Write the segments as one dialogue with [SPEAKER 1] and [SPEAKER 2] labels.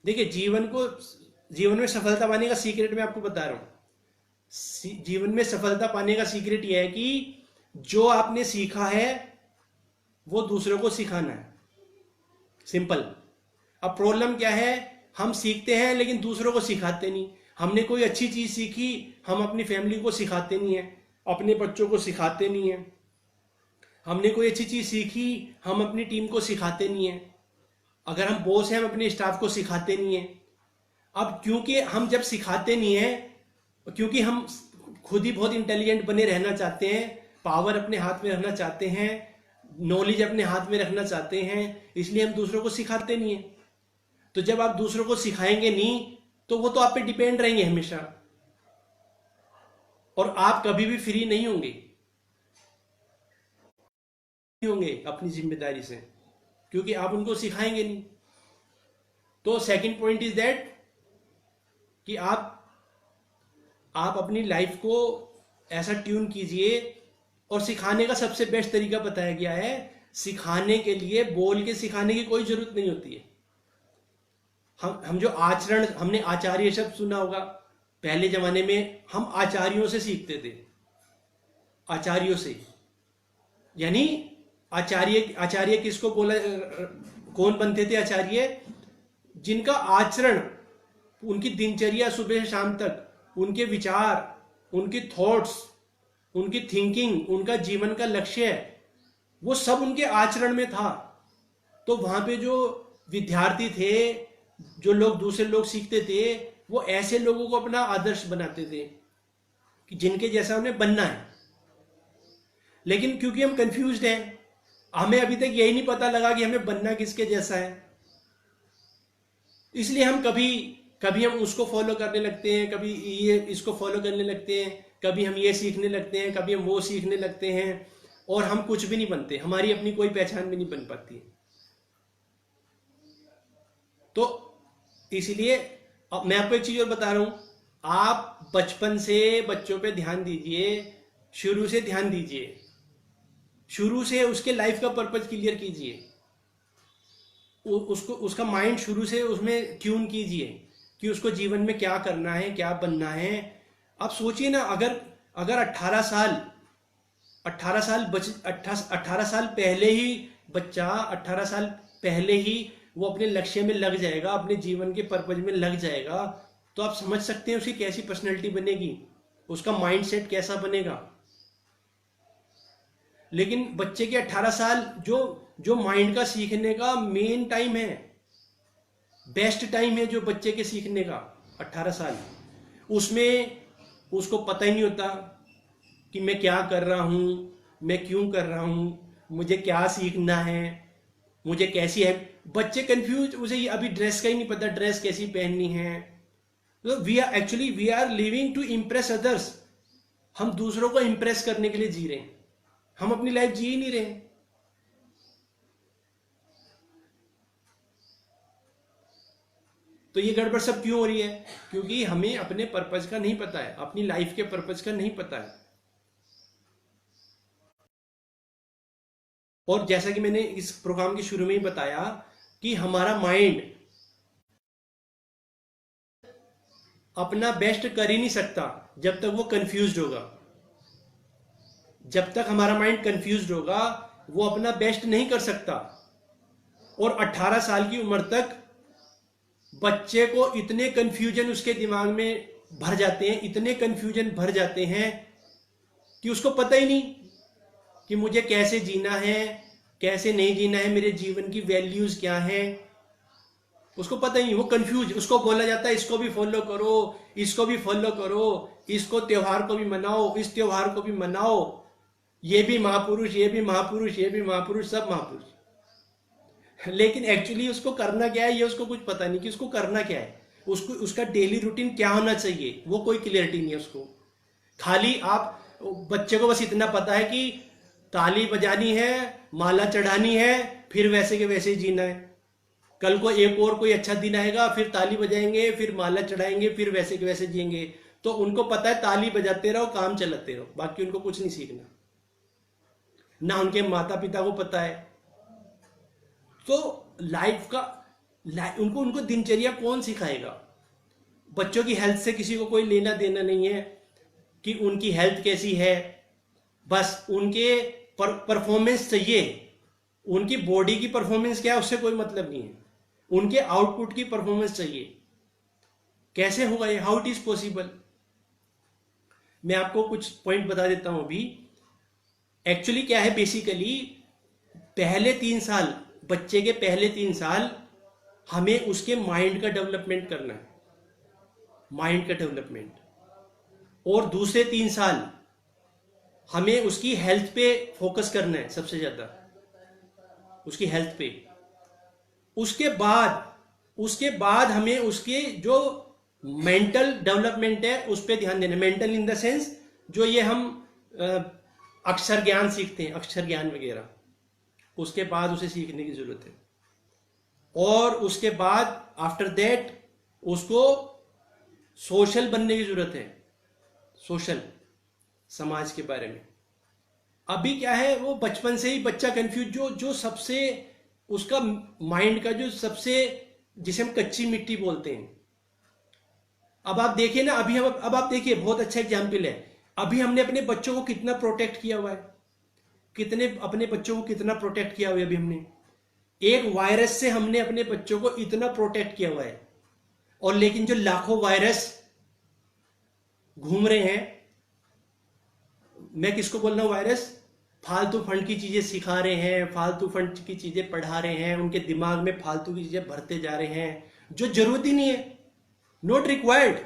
[SPEAKER 1] देखिए, जीवन में सफलता पाने का सीक्रेट मैं आपको बता रहा हूँ। जीवन में सफलता पाने का सीक्रेट यह है कि जो आपने सीखा है वो दूसरों को सिखाना है। सिंपल। अब प्रॉब्लम क्या है, हम सीखते हैं लेकिन दूसरों को सिखाते नहीं। हमने कोई अच्छी चीज सीखी, हम अपनी फैमिली को सिखाते नहीं है, अपने बच्चों को सिखाते नहीं है। हमने कोई अच्छी चीज सीखी, हम अपनी टीम को सिखाते नहीं है। अगर हम बॉस हैं, हम अपने स्टाफ को सिखाते नहीं है। अब क्योंकि हम जब सिखाते नहीं है, क्योंकि हम खुद ही बहुत इंटेलिजेंट बने रहना चाहते हैं, पावर अपने हाथ में रखना चाहते हैं, नॉलेज अपने हाथ में रखना चाहते हैं, इसलिए हम दूसरों को सिखाते नहीं है। तो जब आप दूसरों को सिखाएंगे नहीं, तो वो तो आप पे डिपेंड रहेंगे हमेशा, और आप कभी भी फ्री नहीं होंगे अपनी जिम्मेदारी से, क्योंकि आप उनको सिखाएंगे नहीं। तो सेकंड पॉइंट इज दैट कि आप अपनी लाइफ को ऐसा ट्यून कीजिए। और सिखाने का सबसे बेस्ट तरीका बताया गया है। सिखाने के लिए बोल के सिखाने की कोई जरूरत नहीं होती है। हम जो आचरण, हमने आचार्य शब्द सुना होगा। पहले जमाने में हम आचार्यों से सीखते थे, आचार्यों से। यानी आचार्य आचार्य किसको बोला, कौन बनते थे आचार्य? जिनका आचरण, उनकी दिनचर्या सुबह से शाम तक, उनके विचार, उनके थॉट्स, उनकी थिंकिंग, उनका जीवन का लक्ष्य, वो सब उनके आचरण में था। तो वहां पे जो विद्यार्थी थे, जो लोग, दूसरे लोग सीखते थे, वो ऐसे लोगों को अपना आदर्श बनाते थे कि जिनके जैसा उन्हें बनना है। लेकिन क्योंकि हम कंफ्यूज्ड हैं, हमें अभी तक यही नहीं पता लगा कि हमें बनना किसके जैसा है, इसलिए हम कभी कभी हम उसको फॉलो करने लगते हैं, कभी ये इसको फॉलो करने लगते हैं, कभी हम ये सीखने लगते हैं, कभी हम वो सीखने लगते हैं, और हम कुछ भी नहीं बनते। हमारी अपनी कोई पहचान भी नहीं बन पाती। तो इसलिए अब मैं आपको एक चीज और बता रहा हूं। आप बचपन से बच्चों पे ध्यान दीजिए, शुरू से ध्यान दीजिए, शुरू से उसके लाइफ का पर्पज क्लियर कीजिए, उसको, उसका माइंड शुरू से उसमें ट्यून कीजिए कि उसको जीवन में क्या करना है, क्या बनना है। आप सोचिए ना, अगर अगर 18 साल पहले ही बच्चा 18 साल पहले ही वो अपने लक्ष्य में लग जाएगा, अपने जीवन के पर्पज में लग जाएगा, तो आप समझ सकते हैं उसकी कैसी पर्सनैलिटी बनेगी, उसका माइंडसेट कैसा बनेगा। लेकिन बच्चे के 18 साल जो जो माइंड का सीखने का मेन टाइम है, बेस्ट टाइम है जो बच्चे के सीखने का, 18 साल, उसमें उसको पता ही नहीं होता कि मैं क्या कर रहा हूं, मैं क्यों कर रहा हूं, मुझे क्या सीखना है, मुझे कैसी है। बच्चे कंफ्यूज, उसे अभी ड्रेस का ही नहीं पता, ड्रेस कैसी पहननी है। तो we are living to impress others. हम दूसरों को इम्प्रेस करने के लिए जी रहे हैं, हम अपनी लाइफ जी ही नहीं रहे। तो ये गड़बड़ सब क्यों हो रही है? क्योंकि हमें अपने पर्पज का नहीं पता है, अपनी लाइफ के पर्पज का नहीं पता है। और जैसा कि मैंने इस प्रोग्राम के शुरू में ही बताया कि हमारा माइंड अपना बेस्ट कर ही नहीं सकता जब तक वो कंफ्यूज्ड होगा। जब तक हमारा माइंड कंफ्यूज्ड होगा, वो अपना बेस्ट नहीं कर सकता। और 18 साल की उम्र तक बच्चे को इतने कंफ्यूजन उसके दिमाग में भर जाते हैं, इतने कंफ्यूजन भर जाते हैं कि उसको पता ही नहीं कि मुझे कैसे जीना है, कैसे नहीं जीना है, मेरे जीवन की वैल्यूज क्या है, उसको पता ही नहीं। वो कंफ्यूज, उसको बोला जाता है इसको भी फॉलो करो, इसको भी फॉलो करो, इसको त्योहार को भी मनाओ, इस त्योहार को भी मनाओ, ये भी महापुरुष, ये भी महापुरुष, ये भी महापुरुष, सब महापुरुष। लेकिन एक्चुअली उसको करना क्या है, ये उसको कुछ पता नहीं कि उसको करना क्या है, उसको उसका डेली रूटीन क्या होना चाहिए, वो कोई क्लियरिटी नहीं है उसको। खाली आप बच्चे को बस इतना पता है कि ताली बजानी है, माला चढ़ानी है, फिर वैसे के वैसे ही जीना है। कल को एक और कोई अच्छा दिन आएगा, फिर ताली बजाएंगे, फिर माला चढ़ाएंगे, फिर वैसे के वैसे जिएंगे। तो उनको पता है ताली बजाते रहो, काम चलाते रहो, बाकी उनको कुछ नहीं सीखना, ना उनके माता पिता को पता है। तो लाइफ का उनको उनको दिनचर्या कौन सिखाएगा? बच्चों की हेल्थ से किसी को कोई लेना देना नहीं है कि उनकी हेल्थ कैसी है, बस उनके परफॉर्मेंस चाहिए। उनकी बॉडी की परफॉर्मेंस क्या है उससे कोई मतलब नहीं है, उनके आउटपुट की परफॉर्मेंस चाहिए। कैसे होगा ये? How it is possible? मैं आपको कुछ पॉइंट बता देता हूं अभी। एक्चुअली क्या है, बेसिकली पहले 3 साल, बच्चे के पहले 3 साल हमें उसके माइंड का डेवलपमेंट करना है, माइंड का डेवलपमेंट। और दूसरे 3 साल हमें उसकी हेल्थ पे फोकस करना है, सबसे ज्यादा उसकी हेल्थ पे। उसके बाद हमें उसके जो मेंटल डेवलपमेंट है उस पर ध्यान देना। मेंटल इन द सेंस जो ये हम अक्षर ज्ञान सीखते हैं, अक्षर ज्ञान वगैरह, उसके बाद उसे सीखने की जरूरत है। और उसके बाद आफ्टर दैट उसको सोशल बनने की जरूरत है, सोशल, समाज के बारे में। अभी क्या है, वो बचपन से ही बच्चा कंफ्यूज, जो सबसे उसका माइंड का जो सबसे, जिसे हम कच्ची मिट्टी बोलते हैं। अब आप देखिए ना, अब आप देखिए, बहुत अच्छा एग्जाम्पल है। अभी हमने अपने बच्चों को कितना प्रोटेक्ट किया हुआ है, अपने बच्चों को कितना प्रोटेक्ट किया हुआ है। अभी हमने एक वायरस से हमने अपने बच्चों को इतना प्रोटेक्ट किया हुआ है, और लेकिन जो लाखों वायरस घूम रहे हैं, मैं किसको बोल रहा हूं वायरस? फालतू फंड की चीजें सिखा रहे हैं, फालतू फंड की चीजें पढ़ा रहे हैं, उनके दिमाग में फालतू की चीजें भरते जा रहे हैं जो जरूरत ही नहीं है, नॉट रिक्वायर्ड।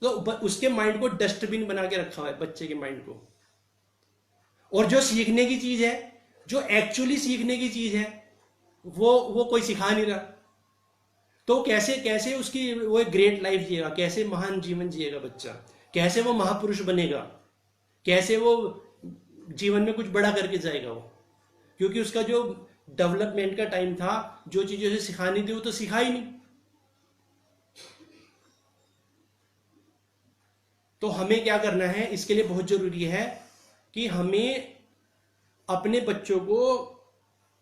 [SPEAKER 1] तो उसके माइंड को डस्टबिन बना के रखा हुआ है, बच्चे के माइंड को। और जो सीखने की चीज है, जो एक्चुअली सीखने की चीज है, वो कोई सिखा नहीं रहा। तो कैसे कैसे उसकी वो एक ग्रेट लाइफ जिएगा, कैसे महान जीवन जिएगा बच्चा, कैसे वो महापुरुष बनेगा, कैसे वो जीवन में कुछ बड़ा करके जाएगा वो? क्योंकि उसका जो डेवलपमेंट का टाइम था, जो चीजें उसे सिखानी थी वो तो सिखा ही नहीं। तो हमें क्या करना है, इसके लिए बहुत जरूरी है कि हमें अपने बच्चों को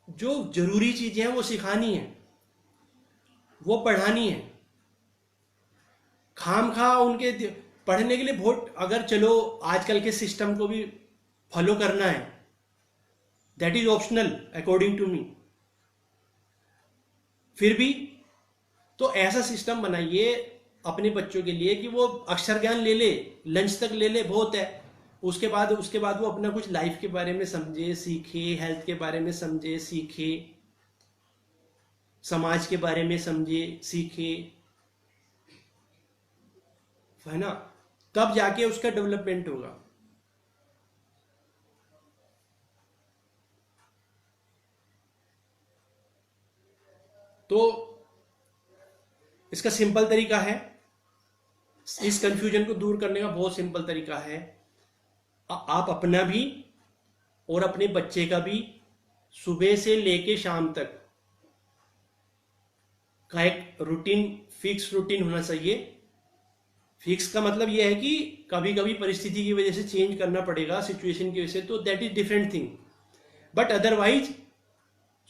[SPEAKER 1] जो जरूरी चीजें हैं वो सिखानी है, वो पढ़ानी है। खाम खा उनके पढ़ने के लिए बहुत, अगर चलो आजकल के सिस्टम को भी फॉलो करना है, that is optional according to me. फिर भी तो ऐसा सिस्टम बनाइए अपने बच्चों के लिए कि वो अक्षर ज्ञान ले ले, लंच तक ले ले, बहुत है। उसके बाद वो अपना कुछ लाइफ के बारे में समझे, सीखे, हेल्थ के बारे में समझे, सीखे, समाज के बारे में समझे, सीखे, है ना? तब जाके उसका डेवलपमेंट होगा। तो इसका सिंपल तरीका है, इस कंफ्यूजन को दूर करने का बहुत सिंपल तरीका है। आप अपना भी और अपने बच्चे का भी सुबह से लेके शाम तक का एक रूटीन, फिक्स रूटीन होना चाहिए। फिक्स का मतलब यह है कि कभी कभी परिस्थिति की वजह से चेंज करना पड़ेगा, सिचुएशन की वजह से, तो that is different thing. But otherwise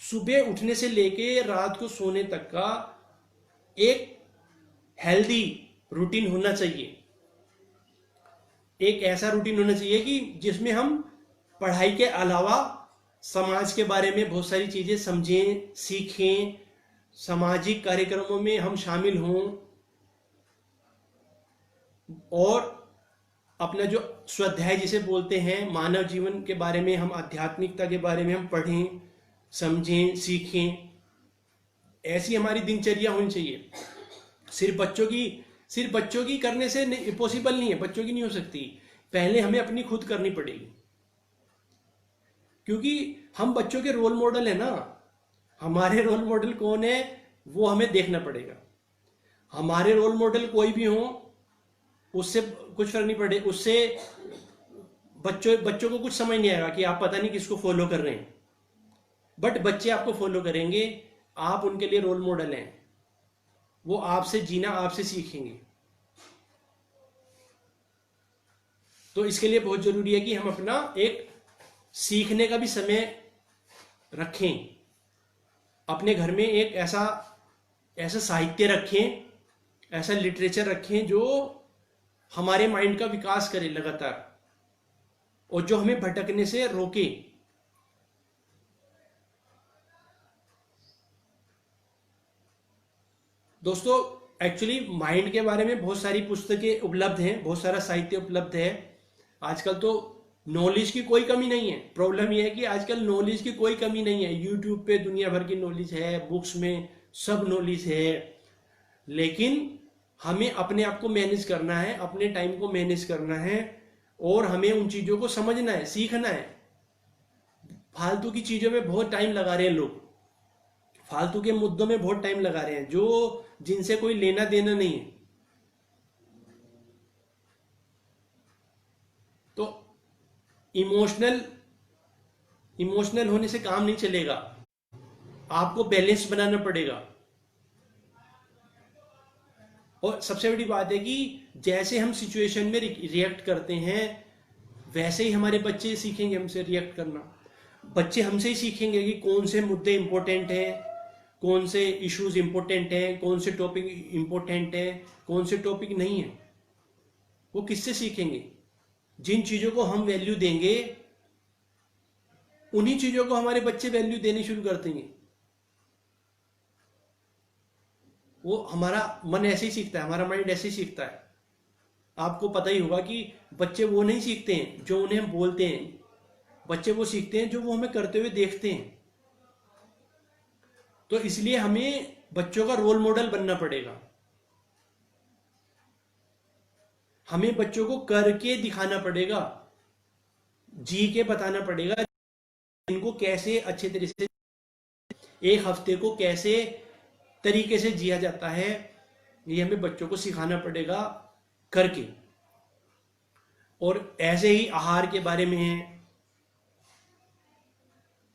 [SPEAKER 1] सुबह उठने से लेके रात को सोने तक का एक हेल्दी रूटीन होना चाहिए। एक ऐसा रूटीन होना चाहिए कि जिसमें हम पढ़ाई के अलावा समाज के बारे में बहुत सारी चीजें समझें, सीखें, सामाजिक कार्यक्रमों में हम शामिल हों, और अपना जो स्वाध्याय जिसे बोलते हैं, मानव जीवन के बारे में, हम आध्यात्मिकता के बारे में हम पढ़ें, समझें, सीखें। ऐसी हमारी दिनचर्या होनी चाहिए। सिर्फ बच्चों की करने से पॉसिबल नहीं है, बच्चों की नहीं हो सकती। पहले हमें अपनी खुद करनी पड़ेगी, क्योंकि हम बच्चों के रोल मॉडल है ना। हमारे रोल मॉडल कौन है वो हमें देखना पड़ेगा। हमारे रोल मॉडल कोई भी हो, उससे कुछ फर्क नहीं पड़े, उससे बच्चों को कुछ समझ नहीं आएगा कि आप पता नहीं किसको फॉलो कर रहे हैं। बट बच्चे आपको फॉलो करेंगे, आप उनके लिए रोल मॉडल हैं, वो आपसे जीना, आपसे सीखेंगे। तो इसके लिए बहुत जरूरी है कि हम अपना एक सीखने का भी समय रखें। अपने घर में एक ऐसा ऐसा साहित्य रखें, ऐसा लिटरेचर रखें जो हमारे माइंड का विकास करे लगातार और जो हमें भटकने से रोके। दोस्तों, एक्चुअली माइंड के बारे में बहुत सारी पुस्तकें उपलब्ध हैं, बहुत सारा साहित्य उपलब्ध है। आजकल तो नॉलेज की कोई कमी नहीं है। प्रॉब्लम यह है कि आजकल नॉलेज की कोई कमी नहीं है। यूट्यूब पे दुनिया भर की नॉलेज है, बुक्स में सब नॉलेज है, लेकिन हमें अपने आप को मैनेज करना है, अपने टाइम को मैनेज करना है और हमें उन चीज़ों को समझना है, सीखना है। फालतू की चीज़ों में बहुत टाइम लगा रहे हैं लोग, फालतू के मुद्दों में बहुत टाइम लगा रहे हैं जो जिनसे कोई लेना देना नहीं है। तो इमोशनल इमोशनल होने से काम नहीं चलेगा, आपको बैलेंस बनाना पड़ेगा। और सबसे बड़ी बात है कि जैसे हम सिचुएशन में रिएक्ट करते हैं वैसे ही हमारे बच्चे सीखेंगे हमसे रिएक्ट करना। बच्चे हमसे ही सीखेंगे कि कौन से मुद्दे इंपॉर्टेंट हैं, कौन से इश्यूज इंपॉर्टेंट हैं, कौन से टॉपिक इंपॉर्टेंट है, कौन से टॉपिक नहीं है। वो किससे सीखेंगे? जिन चीज़ों को हम वैल्यू देंगे उन्हीं चीज़ों को हमारे बच्चे वैल्यू देनी शुरू कर देंगे। वो हमारा मन ऐसे ही सीखता है, हमारा माइंड ऐसे ही सीखता है। आपको पता ही होगा कि बच्चे वो नहीं सीखते हैं जो उन्हें हम बोलते हैं, बच्चे वो सीखते हैं जो वो हमें करते हुए देखते हैं। तो इसलिए हमें बच्चों का रोल मॉडल बनना पड़ेगा। हमें बच्चों को करके दिखाना पड़ेगा, जी के बताना पड़ेगा इनको कैसे अच्छे तरीके से एक हफ्ते को कैसे तरीके से जिया जाता है। ये हमें बच्चों को सिखाना पड़ेगा करके। और ऐसे ही आहार के बारे में है,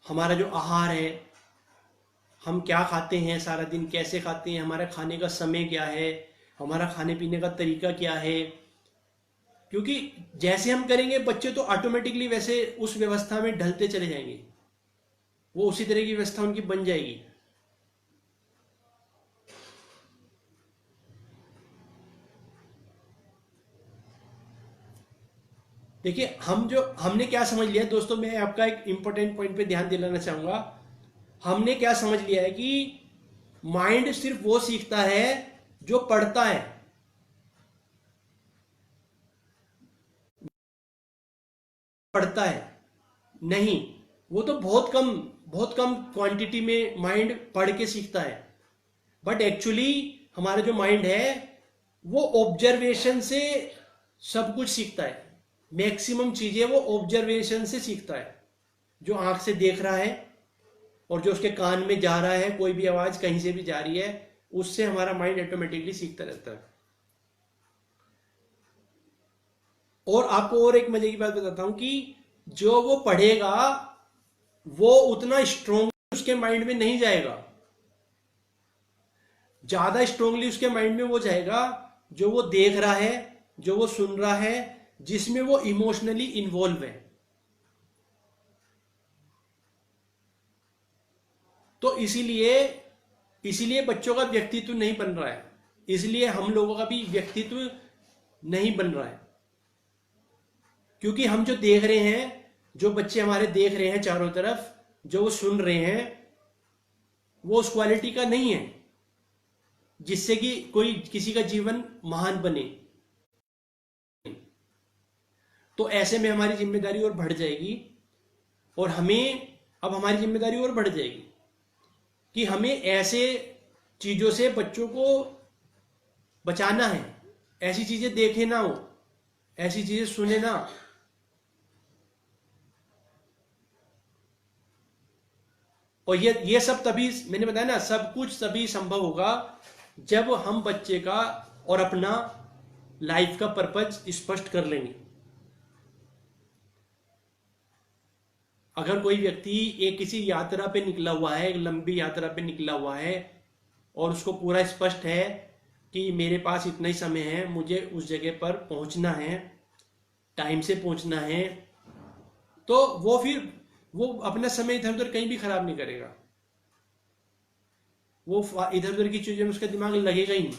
[SPEAKER 1] हमारा जो आहार है, हम क्या खाते हैं, सारा दिन कैसे खाते हैं, हमारा खाने का समय क्या है, हमारा खाने पीने का तरीका क्या है। क्योंकि जैसे हम करेंगे बच्चे तो ऑटोमेटिकली वैसे उस व्यवस्था में ढलते चले जाएंगे, वो उसी तरह की व्यवस्था उनकी बन जाएगी। देखिए, हमने क्या समझ लिया दोस्तों, मैं आपका एक इंपॉर्टेंट पॉइंट पे ध्यान दिलाना चाहूंगा। हमने क्या समझ लिया है कि माइंड सिर्फ वो सीखता है जो पढ़ता है। पढ़ता है नहीं, वो तो बहुत कम क्वांटिटी में माइंड पढ़ के सीखता है। बट एक्चुअली हमारा जो माइंड है वो ऑब्जर्वेशन से सब कुछ सीखता है। मैक्सिमम चीजें वो ऑब्जर्वेशन से सीखता है। जो आंख से देख रहा है और जो उसके कान में जा रहा है, कोई भी आवाज कहीं से भी जा रही है, उससे हमारा माइंड ऑटोमेटिकली सीखता रहता है। और आपको और एक मजे की बात बताता हूं कि जो वो पढ़ेगा वो उतना स्ट्रोंग उसके माइंड में नहीं जाएगा। ज्यादा स्ट्रोंगली उसके माइंड में वो जाएगा जो वो देख रहा है, जो वो सुन रहा है, जिसमें वो इमोशनली इन्वॉल्व है। तो इसीलिए बच्चों का व्यक्तित्व नहीं बन रहा है, इसलिए हम लोगों का भी व्यक्तित्व नहीं बन रहा है। क्योंकि हम जो देख रहे हैं, जो बच्चे हमारे देख रहे हैं चारों तरफ, जो वो सुन रहे हैं, वो उस क्वालिटी का नहीं है जिससे कि कोई किसी का जीवन महान बने। तो ऐसे में हमारी जिम्मेदारी और बढ़ जाएगी, और अब हमारी जिम्मेदारी और बढ़ जाएगी कि हमें ऐसे चीजों से बच्चों को बचाना है। ऐसी चीजें देखे ना हो, ऐसी चीजें सुने ना। और ये सब तभी, मैंने बताया ना, सब कुछ तभी संभव होगा जब हम बच्चे का और अपना लाइफ का पर्पज स्पष्ट कर लेंगे। अगर कोई व्यक्ति एक किसी यात्रा पे निकला हुआ है, एक लंबी यात्रा पे निकला हुआ है, और उसको पूरा स्पष्ट है कि मेरे पास इतना ही समय है, मुझे उस जगह पर पहुंचना है, टाइम से पहुंचना है, तो वो अपना समय इधर उधर कहीं भी खराब नहीं करेगा। वो इधर उधर की चीज़ों में उसका दिमाग लगेगा ही नहीं।